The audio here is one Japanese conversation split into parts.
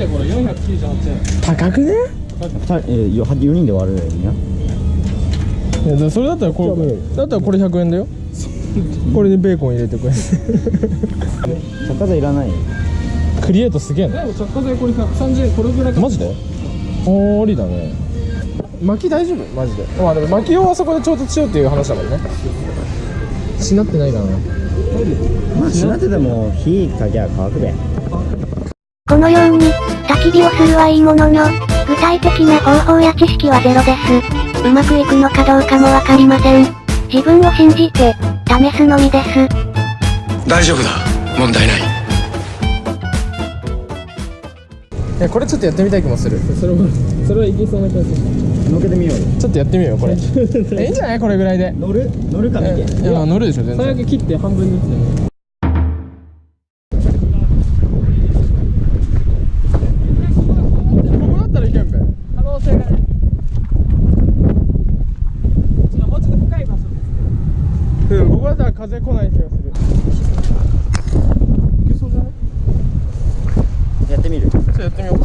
てこれ498円。高くね。4人で割るんや。いやそれだったらこれ100円だよ。これでベーコン入れてくれ。着火剤いらない。クリエイトすげえな。でも着火剤これ130円、これぐらいか。マジで？ありだね。薪大丈夫？マジで。まあでも薪をあそこで調達しようっていう話だもんね。しなってないかな。まあしなってても火かけゃ乾くべ。このように、焚き火をするはいいものの、具体的な方法や知識はゼロです。うまくいくのかどうかもわかりません。自分を信じて、試すのみです。大丈夫だ、問題ない。これちょっとやってみたい気もする。それはいけそうな気がする。乗っけてみようよ。ちょっとやってみようよこれ。いいんじゃないこれぐらいで。乗るか見て。いや乗るでしょ全然。最悪切って半分ずつでも。ここだったらいけんべ。可能性がね。もうちょっと深い場所です。ここだったら風来ない気がする。いけそうじゃない？やってみる。ちょっとやってみよう。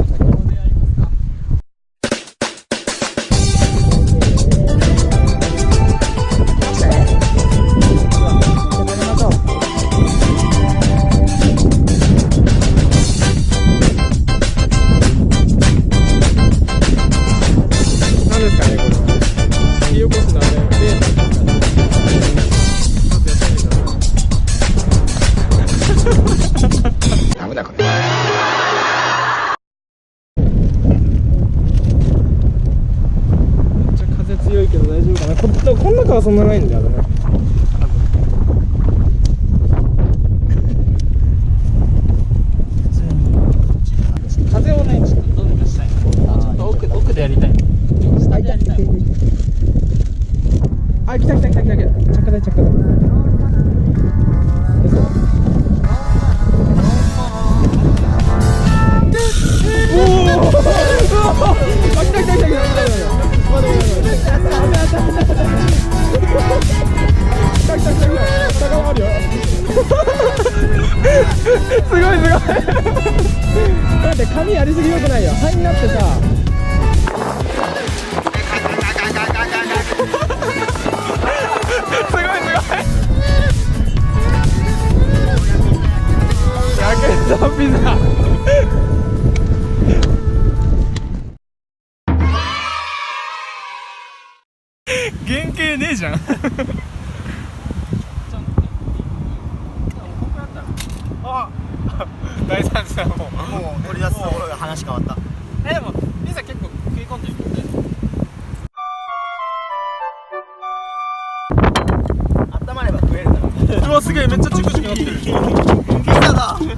何ですかねこれは。火起こすのあれダメだこれ。風強いけど大丈夫かな。この中はそんなないんだよね。風をね、ちょっとどうにかしたい。ちょっと奥でやりたい。下でやりたい。あ、来た。着火剤。すごいだって髪やりすぎよくないよ。灰になってさ。すごい焼けたピザ。原型ねえじゃん。あ、大惨事だ。もう取り出すところが話変わった。でもピザ結構食い込んでるけどね。温まれば食えるから。うわすげえ、めっちゃチクチクなってる。ピザだ。いや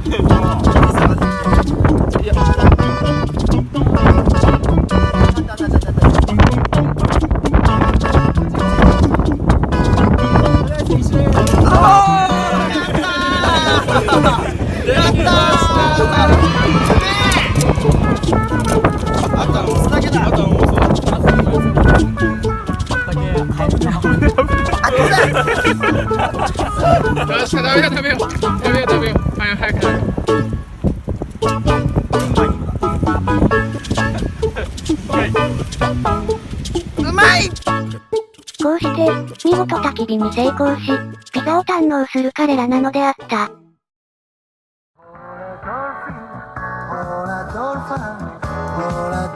よし、ダメよ。はい、早く。うまい。こうして、見事焚き火に成功し、ピザを堪能する彼らなのであった。Hola,